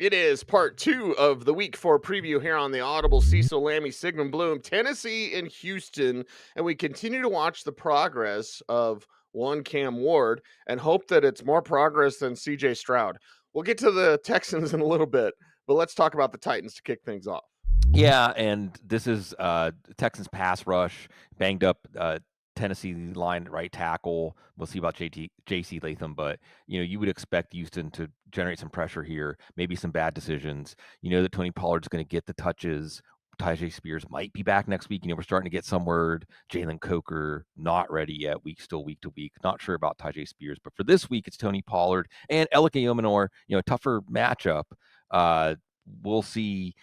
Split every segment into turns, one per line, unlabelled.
It is part 2 of the week 4 preview here on the Audible Cecil, Lammey, Sigmund, Bloom, Tennessee, and Houston. And we continue to watch the progress of one Cam Ward and hope that it's more progress than CJ Stroud. We'll get to the Texans in a little bit, but let's talk about the Titans to kick things off.
Yeah, and this is Texans pass rush, banged up Tennessee line right tackle. We'll see about JC Latham, but you would expect Houston to generate some pressure here, maybe some bad decisions. You know that Tony Pollard's going to get the touches. Tyjae Spears might be back next week. We're starting to get some word. Jalen Coker not ready yet. Still week to week. Not sure about Tyjae Spears, but for this week it's Tony Pollard and Elike Omenor. Tougher matchup. We'll see.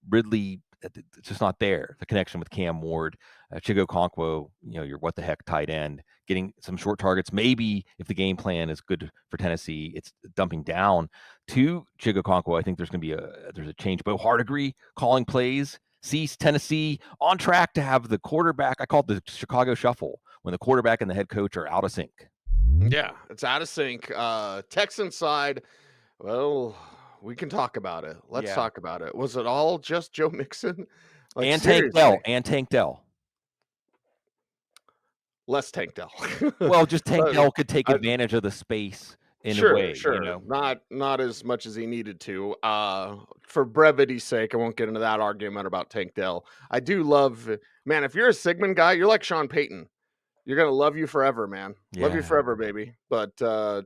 Ridley, it's just not there. The connection with Cam Ward, Chigo Okonkwo, your what the heck tight end, getting some short targets. Maybe if the game plan is good for Tennessee, it's dumping down to Chigo Okonkwo. I think there's going to be a change. Bo Hardegree calling plays. Cease Tennessee on track to have the quarterback. I call it the Chicago Shuffle when the quarterback and the head coach are out of sync.
Yeah, it's out of sync. Texan side, well, we can talk about it. Let's talk about it. Was it all just Joe Mixon?
And Tank Dell.
Less Tank Dell.
Well, just Tank Dell could take advantage of the space in a way.
Sure. Not as much as he needed to. For brevity's sake, I won't get into that argument about Tank Dell. I do love, man, if you're a Sigmund guy, you're like Sean Payton. You're going to love you forever, man. Yeah. Love you forever, baby. But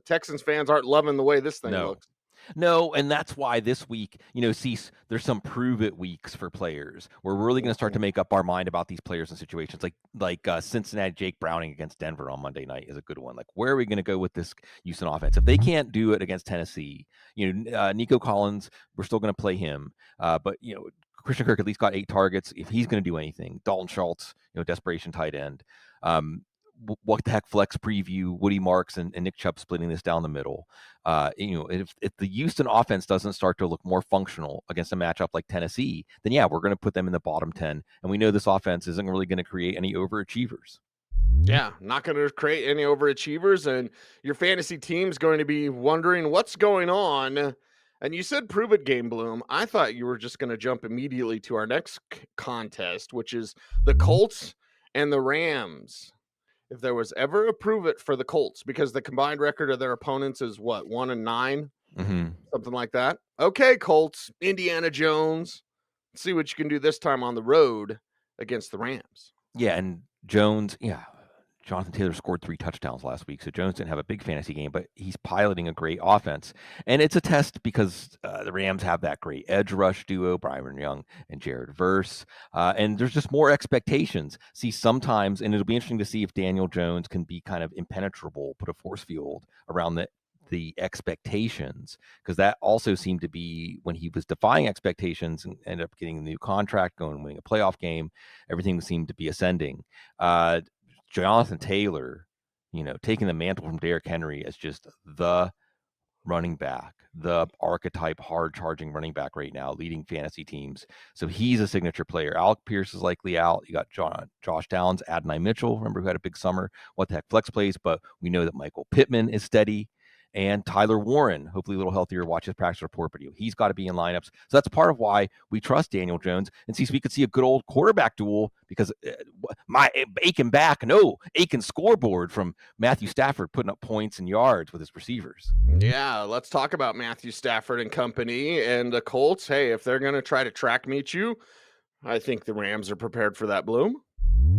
Texans fans aren't loving the way this thing looks.
No, and that's why this week, Cease, there's some prove it weeks for players. We're really going to start to make up our mind about these players and situations. Like Cincinnati Jake Browning against Denver on Monday night is a good one. Like, where are we going to go with this Houston offense? If they can't do it against Tennessee, Nico Collins, we're still going to play him. But Christian Kirk at least got 8 targets. If he's going to do anything, Dalton Schultz, desperation tight end. What the heck flex preview, Woody Marks and Nick Chubb splitting this down the middle. If the Houston offense doesn't start to look more functional against a matchup like Tennessee, then we're going to put them in the bottom 10. And we know this offense isn't really going to create any overachievers.
Yeah, not going to create any overachievers. And your fantasy team's going to be wondering what's going on. And you said prove it game, Bloom. I thought you were just going to jump immediately to our next contest, which is the Colts and the Rams. If there was ever a prove it for the Colts, because the combined record of their opponents is what, 1-9, something like that. Okay, Colts, Indiana Jones, let's see what you can do this time on the road against the Rams.
Yeah, and Jones, Jonathan Taylor scored 3 touchdowns last week, so Jones didn't have a big fantasy game, but he's piloting a great offense. And it's a test because the Rams have that great edge rush duo, Byron Young and Jared Verse, and there's just more expectations. See, sometimes, and it'll be interesting to see if Daniel Jones can be kind of impenetrable, put a force field around the expectations, because that also seemed to be when he was defying expectations and ended up getting a new contract, going and winning a playoff game. Everything seemed to be ascending. Jonathan Taylor, taking the mantle from Derrick Henry as just the running back, the archetype hard-charging running back right now, leading fantasy teams. So he's a signature player. Alec Pierce is likely out. You got Josh Downs, Adonai Mitchell, remember, who had a big summer. What the heck flex plays, but we know that Michael Pittman is steady. And Tyler Warren, hopefully a little healthier, watch his practice report, but he's got to be in lineups. So that's part of why we trust Daniel Jones. And we could see a good old quarterback duel, because my Aiken scoreboard from Matthew Stafford putting up points and yards with his receivers.
Yeah, let's talk about Matthew Stafford and company and the Colts. Hey, if they're going to try to track meet you, I think the Rams are prepared for that, Bloom.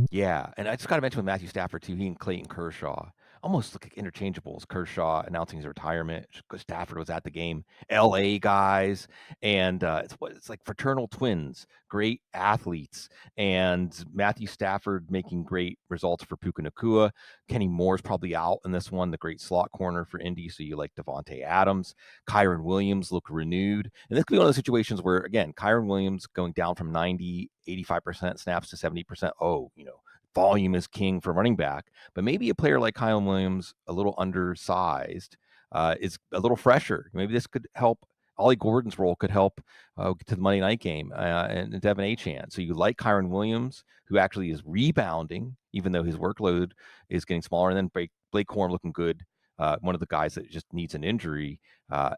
Yeah, and I just got to mention with Matthew Stafford, too, he and Clayton Kershaw almost look like interchangeables. Kershaw announcing his retirement. Stafford was at the game. L.A. guys. And it's like fraternal twins, great athletes. And Matthew Stafford making great results for Puka Nacua. Kenny Moore's probably out in this one, the great slot corner for Indy. So you like Devontae Adams. Kyron Williams looked renewed. And this could be one of those situations where, again, Kyron Williams going down from 85% snaps to 70%. Volume is king for running back, but maybe a player like Kyle Williams, a little undersized, is a little fresher. Maybe this could help. Ollie Gordon's role could help get to the Monday night game and Devin Achane. So you like Kyron Williams, who actually is rebounding, even though his workload is getting smaller. And then Blake Corum looking good one of the guys that just needs an injury,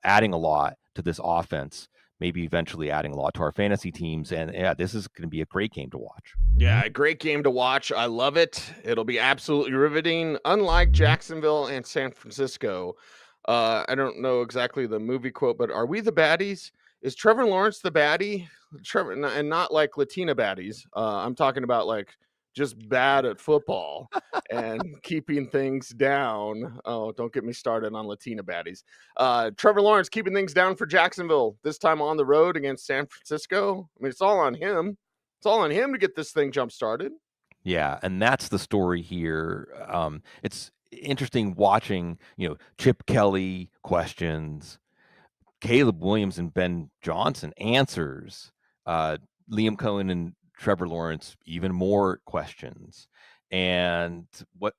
adding a lot to this offense, maybe eventually adding a lot to our fantasy teams. And yeah, this is going to be a great game to watch.
Yeah, a great game to watch. I love it. It'll be absolutely riveting. Unlike Jacksonville and San Francisco, I don't know exactly the movie quote, but are we the baddies? Is Trevor Lawrence the baddie? Trevor, and not like Latina baddies. I'm talking about like just bad at football and keeping things down. Oh, don't get me started on Latina baddies. Trevor Lawrence keeping things down for Jacksonville, this time on the road against San Francisco. I mean, it's all on him. It's all on him to get this thing jump started.
Yeah, and that's the story here. It's interesting watching, Chip Kelly questions, Caleb Williams and Ben Johnson answers, Liam Cohen and Trevor Lawrence even more questions, and what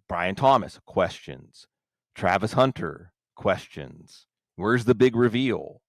Brian Thomas questions, Travis Hunter questions. Where's the big reveal?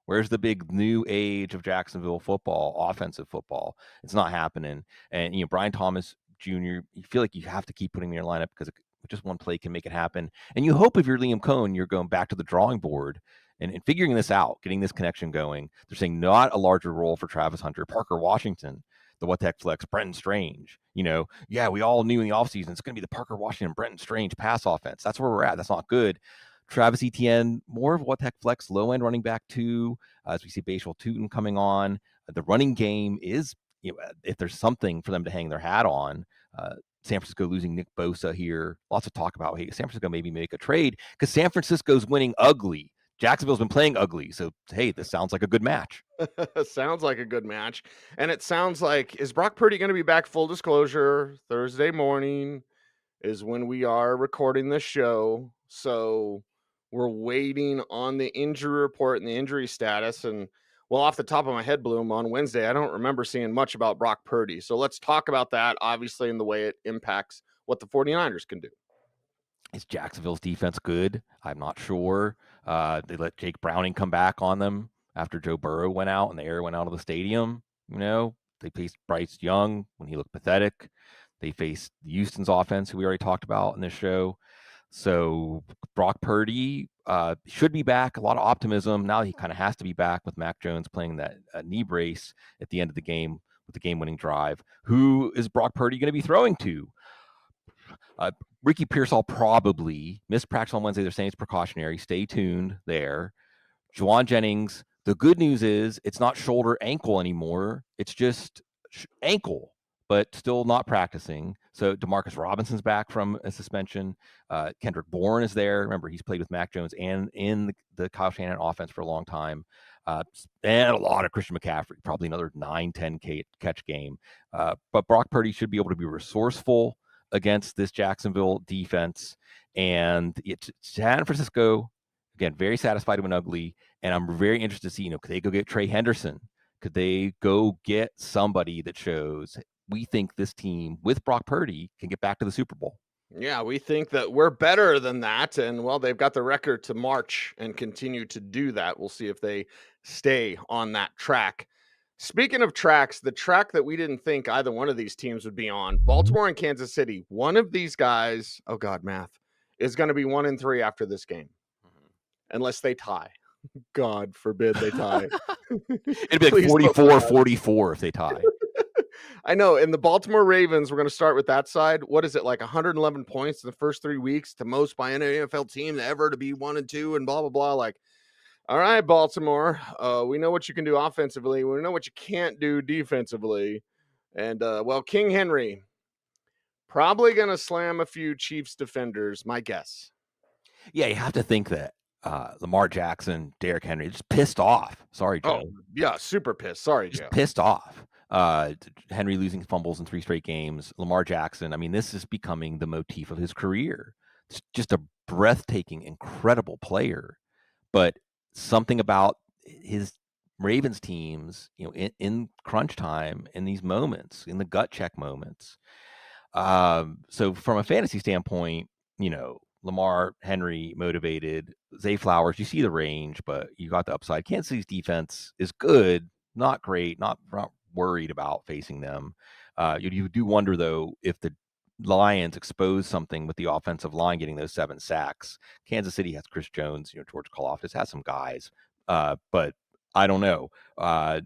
Where's the big new age of Jacksonville football, offensive football? It's not happening. And Brian Thomas Jr., you feel like you have to keep putting him in your lineup because just one play can make it happen. And you hope if you're Liam Cohen, you're going back to the drawing board and figuring this out, getting this connection going. They're saying not a larger role for Travis Hunter, Parker Washington, the What the Heck Flex, Brenton Strange. Yeah, we all knew in the offseason it's going to be the Parker Washington, Brenton Strange pass offense. That's where we're at. That's not good. Travis Etienne, more of What the Heck Flex, low end running back too, as we see Bashal Tootin coming on. The running game is, if there's something for them to hang their hat on, San Francisco losing Nick Bosa here. Lots of talk about, hey, San Francisco maybe make a trade because San Francisco's winning ugly. Jacksonville's been playing ugly. So, hey, this sounds like a good match.
Sounds like a good match. And it sounds like, is Brock Purdy going to be back? Full disclosure, Thursday morning is when we are recording this show. So we're waiting on the injury report and the injury status. And well, off the top of my head, Bloom, on Wednesday, I don't remember seeing much about Brock Purdy. So let's talk about that, obviously, in the way it impacts what the 49ers can do.
Is Jacksonville's defense good? I'm not sure. They let Jake Browning come back on them after Joe Burrow went out and the air went out of the stadium. They faced Bryce Young when he looked pathetic. They faced Houston's offense, who we already talked about in this show. So Brock Purdy should be back. A lot of optimism. Now he kind of has to be back with Mac Jones playing that knee brace at the end of the game with the game-winning drive. Who is Brock Purdy going to be throwing to? Ricky Pearsall probably missed practice on Wednesday. They're saying it's precautionary. Stay tuned there. Juwan Jennings, the good news is it's not shoulder ankle anymore. It's just ankle, but still not practicing. So DeMarcus Robinson's back from a suspension. Kendrick Bourne is there. Remember, he's played with Mac Jones and in the Kyle Shanahan offense for a long time. And a lot of Christian McCaffrey, probably another 9-10 catch game. But Brock Purdy should be able to be resourceful against this Jacksonville defense. And it's San Francisco, again, very satisfied when ugly. And I'm very interested to see, could they go get Trey Henderson? Could they go get somebody that shows we think this team with Brock Purdy can get back to the Super Bowl?
Yeah, we think that we're better than that. And well, they've got the record to march and continue to do that. We'll see if they stay on that track. Speaking of tracks, the track that we didn't think either one of these teams would be on, Baltimore and Kansas City. One of these guys, oh God, math, is going to be 1-3 after this game, unless they tie. God forbid they tie.
It'd be like 44-44 if they tie.
I know. In the Baltimore Ravens, we're going to start with that side. What is it, like 111 points in the first 3 weeks, to most by any NFL team ever to be 1-2 and blah, blah, blah. Like, all right, Baltimore, we know what you can do offensively. We know what you can't do defensively. And, well, King Henry, probably going to slam a few Chiefs defenders, my guess.
Yeah, you have to think that Lamar Jackson, Derrick Henry, just pissed off. Sorry, Joe.
Oh, yeah, super pissed. Sorry, Joe.
Just pissed off. Henry losing fumbles in 3 straight games. Lamar Jackson, I mean, this is becoming the motif of his career. It's just a breathtaking, incredible player. But something about his Ravens teams, in crunch time, in these moments, in the gut check moments. So from a fantasy standpoint, Lamar, Henry motivated, Zay Flowers, you see the range, but you got the upside. Kansas City's defense is good, not great, not worried about facing them. You do wonder, though, if the Lions exposed something with the offensive line getting those 7 sacks. Kansas City has Chris Jones, George Karlaftis has some guys, but I don't know.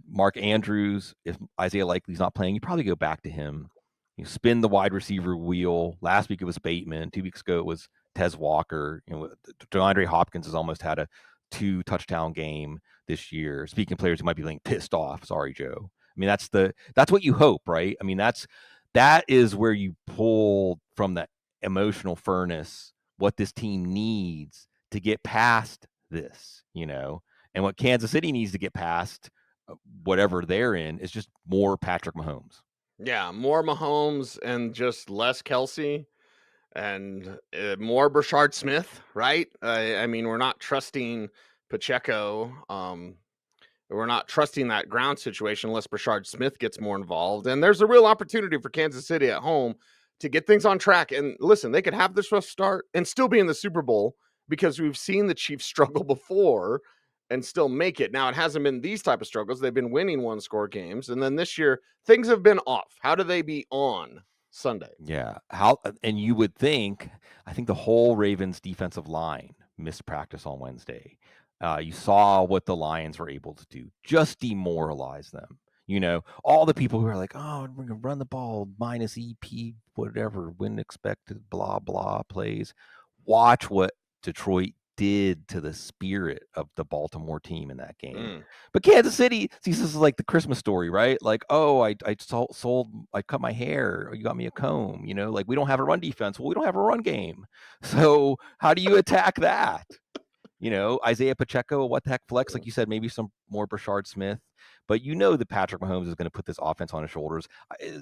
Mark Andrews, if Isaiah Likely's not playing, you probably go back to him. You spin the wide receiver wheel. Last week it was Bateman. 2 weeks ago it was Tez Walker. DeAndre Hopkins has almost had a 2 touchdown game this year. Speaking of players who might be getting pissed off, sorry, Joe. I mean, that's what you hope, right? I mean, that is where you pull from that emotional furnace what this team needs to get past this, and what Kansas City needs to get past, whatever they're in, is just more Patrick Mahomes.
Yeah, more Mahomes and just less Kelsey and more Brashard Smith, right? I mean, we're not trusting Pacheco. We're not trusting that ground situation unless Brashard Smith gets more involved. And there's a real opportunity for Kansas City at home to get things on track. And listen, they could have this rough start and still be in the Super Bowl because we've seen the Chiefs struggle before and still make it. Now, it hasn't been these type of struggles. They've been winning one-score games. And then this year, things have been off. How do they be on Sunday?
Yeah. And you would think, I think the whole Ravens defensive line missed practice on Wednesday. You saw what the Lions were able to do, just demoralize them. All the people who are like, oh, we're going to run the ball minus EP, whatever, win expected, blah, blah plays. Watch what Detroit did to the spirit of the Baltimore team in that game. But Kansas City, see, this is like the Christmas story, right? Like, oh, I cut my hair. You got me a comb, like we don't have a run defense. Well, we don't have a run game. So how do you attack that? Isaiah Pacheco, what the heck flex? Like you said, maybe some more Brashard Smith. But that Patrick Mahomes is going to put this offense on his shoulders.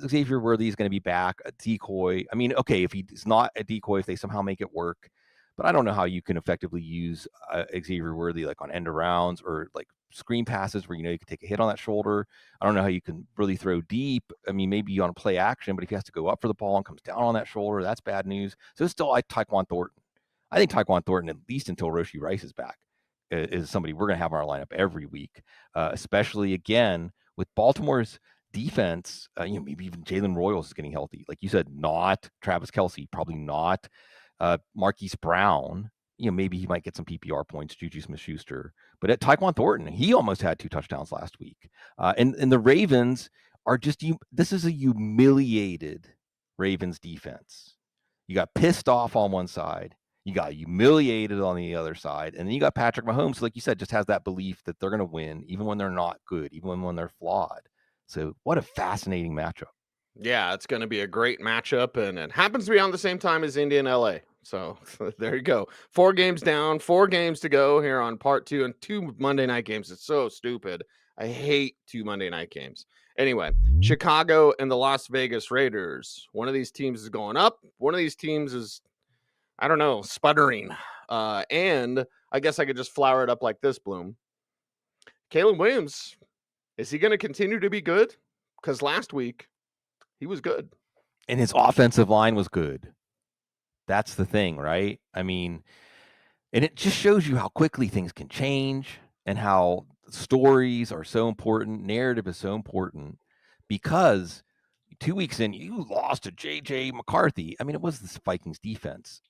Xavier Worthy is going to be back, a decoy. I mean, okay, if he's not a decoy, if they somehow make it work. But I don't know how you can effectively use Xavier Worthy like on end arounds or like screen passes where you can take a hit on that shoulder. I don't know how you can really throw deep. I mean, maybe on a play action, but if he has to go up for the ball and comes down on that shoulder, that's bad news. So it's still like Tyquan Thornton. I think Tyquan Thornton, at least until Roshy Rice is back, is somebody we're going to have in our lineup every week, especially again with Baltimore's defense. Maybe even Jalen Royals is getting healthy. Like you said, not Travis Kelce, probably not Marquise Brown. Maybe he might get some PPR points, Juju Smith-Schuster. But at Tyquan Thornton, he almost had 2 touchdowns last week. And the Ravens are this is a humiliated Ravens defense. You got pissed off on one side. You got humiliated on the other side. And then you got Patrick Mahomes, like you said, just has that belief that they're going to win, even when they're not good, even when they're flawed. So what a fascinating matchup.
Yeah, it's going to be a great matchup. And it happens to be on the same time as Indy and LA. So there you go. 4 games down, 4 games to go here on part 2 and 2 Monday night games. It's so stupid. I hate 2 Monday night games. Anyway, Chicago and the Las Vegas Raiders. One of these teams is going up. One of these teams is, I don't know, sputtering. And I guess I could just flower it up like this, Bloom. Caleb Williams, is he going to continue to be good? Because last week he was good.
And his offensive line was good. That's the thing, right? I mean, and it just shows you how quickly things can change and how stories are so important. Narrative is so important because 2 weeks in, you lost to J.J. McCarthy. I mean, it was the Vikings defense.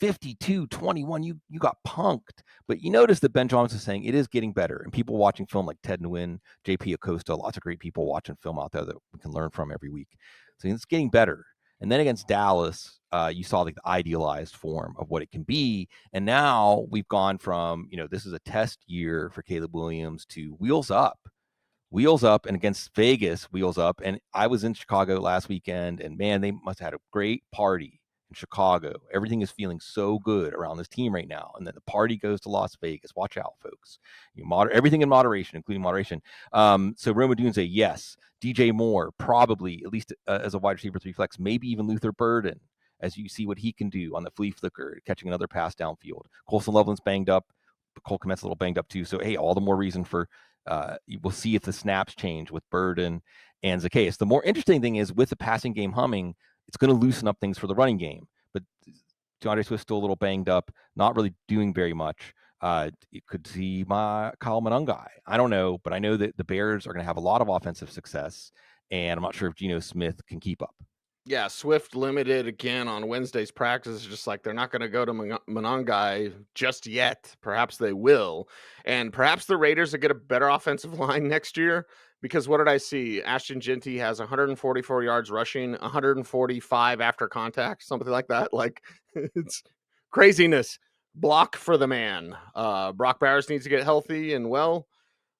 52-21, you got punked. But you notice that Ben Johnson is saying it is getting better. And people watching film like Ted Nguyen, JP Acosta, lots of great people watching film out there that we can learn from every week. So it's getting better. And then against Dallas, you saw like the idealized form of what it can be. And now we've gone from, this is a test year for Caleb Williams to wheels up. And against Vegas, wheels up. And I was in Chicago last weekend, and man, they must have had a great party in Chicago. Everything is feeling so good around this team right now. And then the party goes to Las Vegas. Watch out, folks. Everything in moderation, including moderation. So Roma Dunze, yes. DJ Moore, probably, at least as a wide receiver 3 flex, maybe even Luther Burden, as you see what he can do on the flea flicker, catching another pass downfield. Colson Loveland's banged up. Cole Kmet's a little banged up too. So, hey, all the more reason for we'll see if the snaps change with Burden and Zacchaeus. The more interesting thing is with the passing game humming, it's going to loosen up things for the running game. But DeAndre Swift's still a little banged up, not really doing very much. You could see my Kyle Monangai. I don't know, but I know that the Bears are going to have a lot of offensive success, and I'm not sure if Geno Smith can keep up.
Yeah, Swift limited again on Wednesday's practice, just like they're not going to go to Monongai just yet. Perhaps they will. And perhaps the Raiders will get a better offensive line next year because what did I see? Ashton Genty has 144 yards rushing, 145 after contact, something like that. Like it's craziness. Block for the man. Brock Bowers needs to get healthy and well.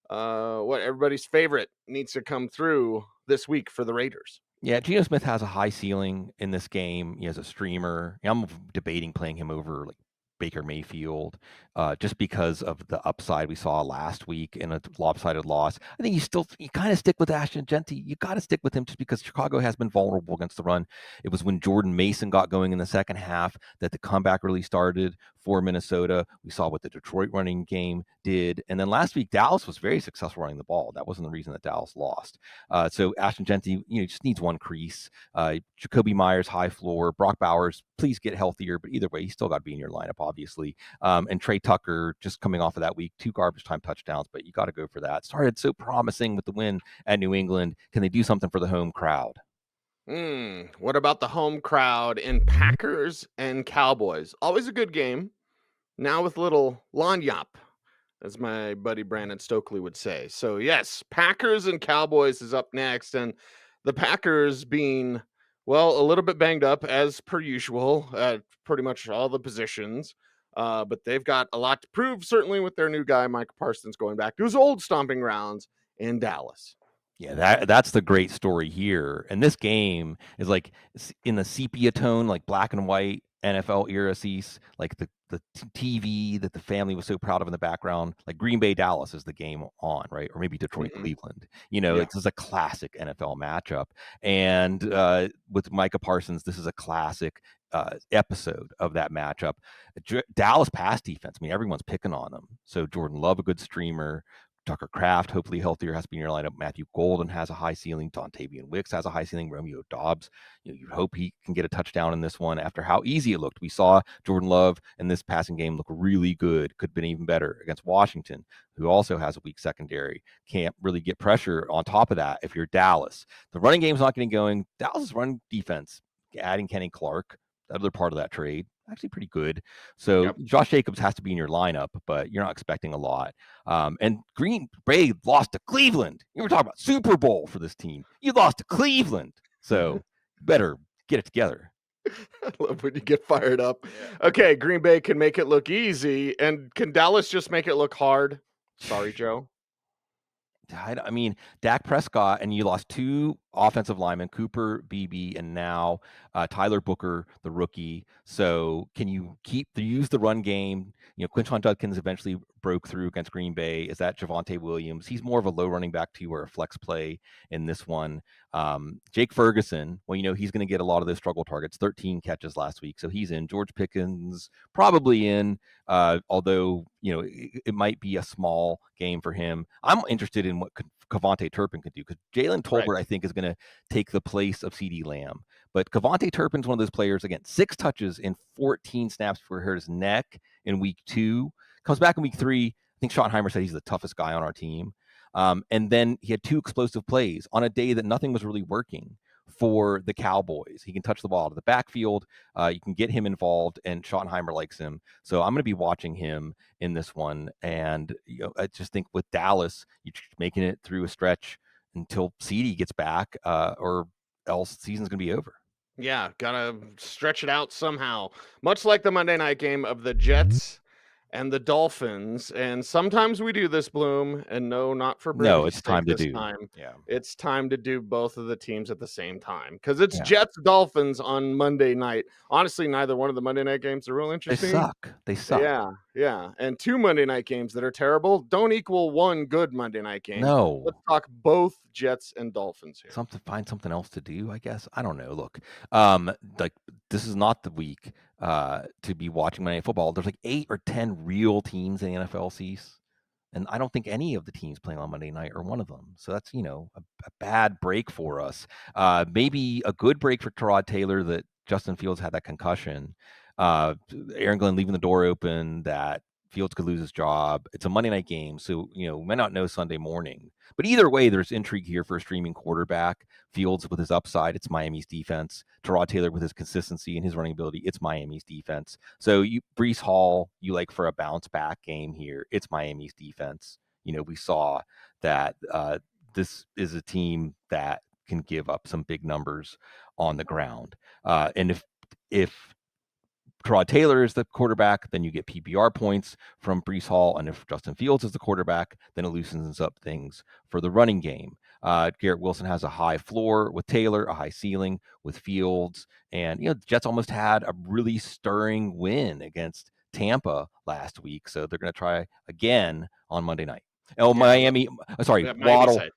What everybody's favorite needs to come through this week for the Raiders.
Yeah, Geno Smith has a high ceiling in this game. He has a streamer. I'm debating playing him over like Baker Mayfield, just because of the upside we saw last week in a lopsided loss. I think you kind of stick with Ashton Genty. You got to stick with him just because Chicago has been vulnerable against the run. It was when Jordan Mason got going in the second half that the comeback really started for Minnesota. We saw what the Detroit running game did, and then last week Dallas was very successful running the ball. That wasn't the reason that Dallas lost. So Ashton Genty, just needs one crease. Jacoby Myers, high floor. Brock Bowers, please get healthier. But either way, he's still got to be in your lineup, obviously. And Trey Tucker, just coming off of that week, 2 garbage time touchdowns, but you got to go for that. Started so promising with the win at New England. Can they do something for the home crowd?
What about the home crowd in Packers and Cowboys? Always a good game. Now with little lanyap, as my buddy Brandon Stokely would say. So yes, Packers and Cowboys is up next, and the Packers being well a little bit banged up as per usual at pretty much all the positions. But they've got a lot to prove, certainly with their new guy, Micah Parsons, going back to his old stomping grounds in Dallas.
Yeah, that's the great story here. And this game is like in the sepia tone, like black and white NFL era seats, like the TV that the family was so proud of in the background. Like Green Bay Dallas is the game on, right? Or maybe Detroit
Mm-mm.
Cleveland.
Yeah.
This is a classic NFL matchup. And with Micah Parsons, this is a classic episode of that matchup. Dallas pass defense. I mean, everyone's picking on them. So Jordan Love, a good streamer. Tucker Kraft, hopefully healthier, has to be in your lineup. Matthew Golden has a high ceiling. Dontavian Wicks has a high ceiling. Romeo Dobbs, you hope he can get a touchdown in this one after how easy it looked. We saw Jordan Love in this passing game look really good. Could have been even better against Washington, who also has a weak secondary. Can't really get pressure on top of that if you're Dallas. The running game's not getting going. Dallas' run defense, adding Kenny Clark, the other part of that trade, actually pretty good. So
Yep.
Josh Jacobs has to be in your lineup, but you're not expecting a lot. And Green Bay lost to Cleveland. You were talking about Super Bowl for this team. You lost to Cleveland. So better get it together.
I love when you get fired up. Okay, Green Bay can make it look easy, and can Dallas just make it look hard? Sorry, Joe.
I mean, Dak Prescott, and you lost 2 offensive linemen, Cooper Beebe, and now Tyler Booker, the rookie. So can you use the run game? Quinton Judkins eventually broke through against Green Bay. Is that Javonte Williams? He's more of a low running back too, or a flex play in this one. Jake Ferguson, well, he's going to get a lot of those struggle targets, 13 catches last week. So he's in. George Pickens probably in, although, it might be a small game for him. I'm interested in what Kavonte Turpin could do because Jalen Tolbert,
Right.
I think, is going to take the place of CeeDee Lamb. But Kavonte Turpin's one of those players, again, 6 touches in 14 snaps for hurt his neck in week 2. Comes back in week 3. I think Schottenheimer said he's the toughest guy on our team. And then he had 2 explosive plays on a day that nothing was really working for the Cowboys. He can touch the ball out of the backfield. You can get him involved, and Schottenheimer likes him. So I'm going to be watching him in this one. And I just think with Dallas, you're making it through a stretch until CD gets back, or else the season's going to be over.
Yeah, gotta stretch it out somehow. Much like the Monday night game of the Jets and the Dolphins. And sometimes we do this, Bloom, and no, not for
No,
brevity's
it's
sake
time to
this
do.
time.
Yeah.
It's time to do both of the teams at the same time because it's
Yeah.
Jets Dolphins on Monday night. Honestly, neither one of the Monday night games are real
They
interesting.
suck. They suck.
Yeah. And 2 Monday night games that are terrible don't equal 1 good Monday night game.
No.
Let's talk both Jets and Dolphins here.
Find something else to do, I guess. I don't know. Look, like this is not the week to be watching Monday Night Football. There's like 8 or 10 real teams in the NFL sees, and I don't think any of the teams playing on Monday night are one of them. So that's a bad break for us. Maybe a good break for Tyrod Taylor that Justin Fields had that concussion. Aaron Glenn leaving the door open, that Fields could lose his job. It's a Monday night game, so we might not know Sunday morning. But either way, there's intrigue here for a streaming quarterback. Fields with his upside, it's Miami's defense. Tyrod Taylor with his consistency and his running ability, it's Miami's defense. So Breece Hall, you like for a bounce back game here, it's Miami's defense. We saw that this is a team that can give up some big numbers on the ground. And if Tyrod Taylor is the quarterback, then you get PPR points from Breece Hall. And if Justin Fields is the quarterback, then it loosens up things for the running game. Garrett Wilson has a high floor with Taylor, a high ceiling with Fields. And, the Jets almost had a really stirring win against Tampa last week. So they're going to try again on Monday night. Oh, Miami. Sorry, Waddle.
Side.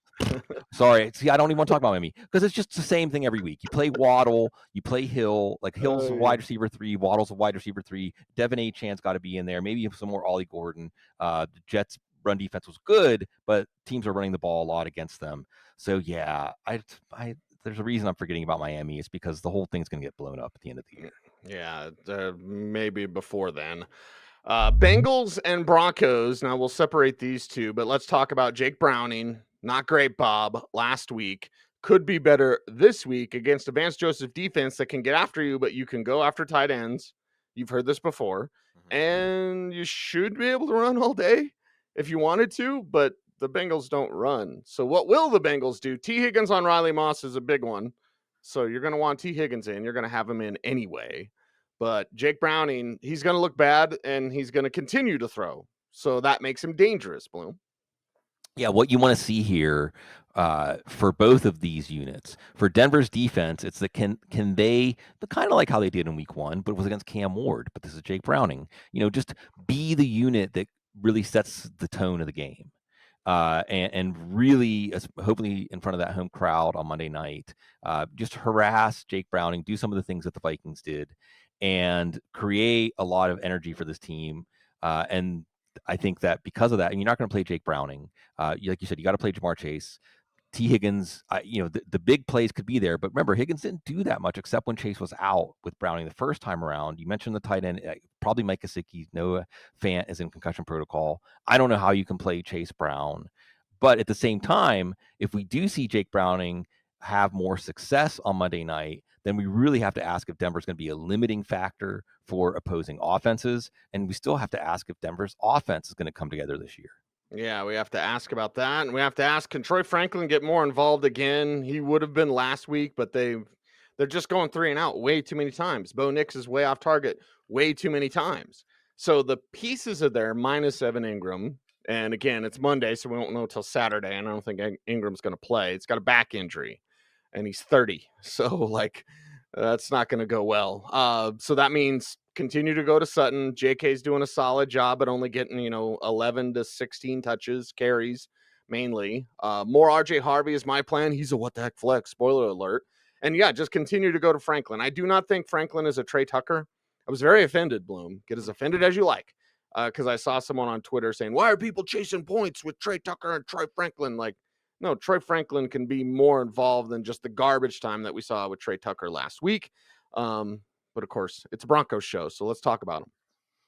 Sorry. See, I don't even want to talk about Miami because it's just the same thing every week. You play Waddle, you play Hill. Like Hill's a wide receiver 3, Waddle's a wide receiver 3. Devin Achan's got to be in there. Maybe some more Ollie Gordon. The Jets' run defense was good, but teams are running the ball a lot against them. So yeah, there's a reason I'm forgetting about Miami. It's because the whole thing's going to get blown up at the end of the year.
Yeah, maybe before then. Bengals and Broncos. Now we'll separate these two, but let's talk about Jake Browning. Not great, Bob, last week. Could be better this week against a Vance Joseph defense that can get after you, but you can go after tight ends. You've heard this before. And you should be able to run all day if you wanted to, but the Bengals don't run. So what will the Bengals do? T. Higgins on Riley Moss is a big one. So you're going to want T. Higgins in. You're going to have him in anyway. But Jake Browning, he's going to look bad, and he's going to continue to throw. So that makes him dangerous, Bloom.
Yeah, what you want to see here for both of these units. For Denver's defense, it's the can they, kind of like how they did in week 1, but it was against Cam Ward, but this is Jake Browning. Just be the unit that really sets the tone of the game. And really, hopefully in front of that home crowd on Monday night, just harass Jake Browning, do some of the things that the Vikings did, and create a lot of energy for this team. And I think that because of that, and you're not going to play Jake Browning, like you said, you got to play Jamar Chase. T. Higgins, the big plays could be there, but remember, Higgins didn't do that much except when Chase was out with Browning the first time around. You mentioned the tight end, probably Mike Gesicki. Noah Fant is in concussion protocol. I don't know how you can play Chase Brown, but at the same time, if we do see Jake Browning have more success on Monday night, then we really have to ask if Denver's going to be a limiting factor for opposing offenses, and we still have to ask if Denver's offense is going to come together this year.
Yeah, we have to ask about that, and we have to ask, can Troy Franklin get more involved again? He would have been last week, but they're just going 3 and out way too many times. Bo Nix is way off target way too many times. So the pieces are there, minus Evan Ingram. And again, it's Monday, so we won't know till Saturday, and I don't think Ingram's going to play. It's got a back injury, and he's 30. So, that's not going to go well. So that means continue to go to Sutton. JK's doing a solid job at only getting, 11 to 16 touches, carries mainly. More RJ Harvey is my plan. He's a what the heck flex, spoiler alert. And yeah, just continue to go to Franklin. I do not think Franklin is a Trey Tucker. I was very offended, Bloom. Get as offended as you like. Because I saw someone on Twitter saying, why are people chasing points with Trey Tucker and Troy Franklin? No, Troy Franklin can be more involved than just the garbage time that we saw with Trey Tucker last week. But of course, it's a Broncos show, so let's talk about him.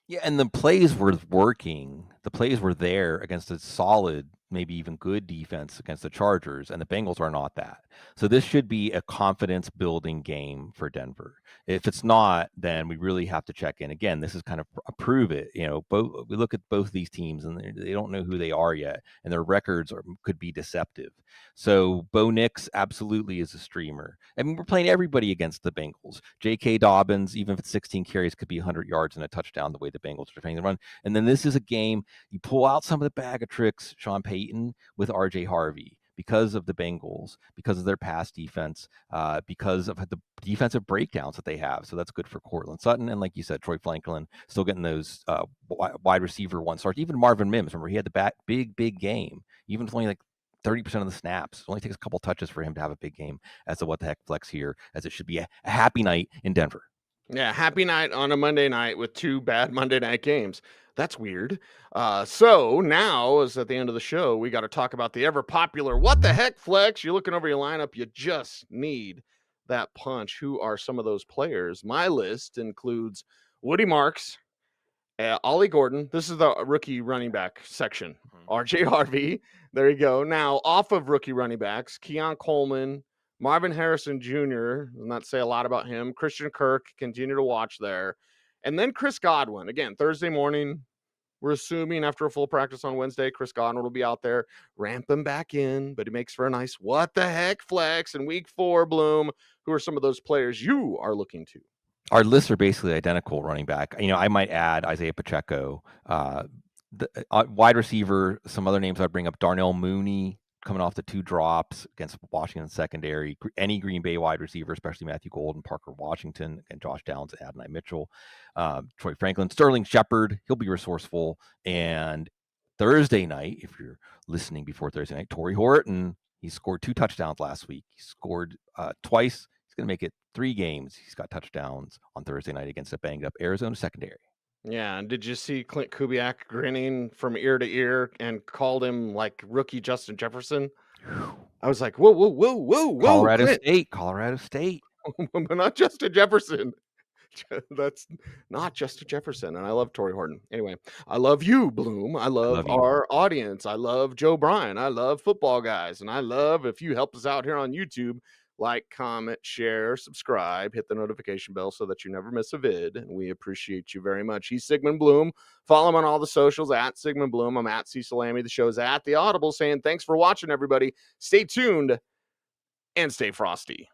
Yeah, and the plays were working. The plays were there against a solid, maybe even good defense against the Chargers, and the Bengals are not that. So this should be a confidence-building game for Denver. If it's not, then we really have to check in. Again, this is kind of a prove it. We look at both these teams, and they don't know who they are yet, and their records could be deceptive. So Bo Nix absolutely is a streamer. I mean, we're playing everybody against the Bengals. J.K. Dobbins, even if it's 16 carries, could be 100 yards and a touchdown the way the Bengals are defending the run. And then this is a game, you pull out some of the bag of tricks, Sean Payton, with R.J. Harvey because of the Bengals, because of their pass defense, because of the defensive breakdowns that they have. So that's good for Cortland Sutton. And like you said, Troy Franklin still getting those wide receiver 1 starts. Even Marvin Mims, remember, he had the big game, even if only 30% of the snaps. It only takes a couple touches for him to have a big game as a what the heck flex here, as it should be a happy night in Denver.
Yeah, happy night on a Monday night with 2 bad Monday night games. That's weird. So now, as at the end of the show, we got to talk about the ever popular what the heck flex. You're looking over your lineup. You just need that punch. Who are some of those players? My list includes Woody Marks, Ollie Gordon. This is the rookie running back section.
Mhm.
RJ Harvey. There you go. Now, off of rookie running backs, Keon Coleman, Marvin Harrison Jr. Does not say a lot about him. Christian Kirk, continue to watch there. And then Chris Godwin. Again, Thursday morning, we're assuming after a full practice on Wednesday, Chris Godwin will be out there, ramp him back in, but he makes for a nice what the heck flex in week 4, Bloom. Who are some of those players you are looking to?
Our lists are basically identical running back. I might add Isaiah Pacheco. Wide receiver, some other names I'd bring up, Darnell Mooney coming off the 2 drops against Washington secondary. Any Green Bay wide receiver, especially Matthew Golden, Parker Washington, and Josh Downs, Adonai Mitchell, Troy Franklin, Sterling Shepard. He'll be resourceful. And Thursday night, if you're listening before Thursday night, Torrey Horton, he scored 2 touchdowns last week. He scored twice. He's going to make it 3 games. He's got touchdowns on Thursday night against a banged up Arizona secondary.
Yeah, and did you see Clint Kubiak grinning from ear to ear and called him like rookie Justin Jefferson? I was like, whoa, whoa, whoa, whoa, whoa,
Colorado
Clint.
State.
But not Justin Jefferson. That's not Justin Jefferson. And I love Torrey Horton. Anyway, I love you, Bloom. I love
you.
our audience. I love Joe Bryan. I love football guys. And I love if you help us out here on YouTube. Like, comment, share, subscribe, hit the notification bell so that you never miss a vid. And we appreciate you very much. He's Sigmund Bloom. Follow him on all the socials at Sigmund Bloom. I'm at Cecil Lammey. The show's at The Audible, saying thanks for watching, everybody. Stay tuned and stay frosty.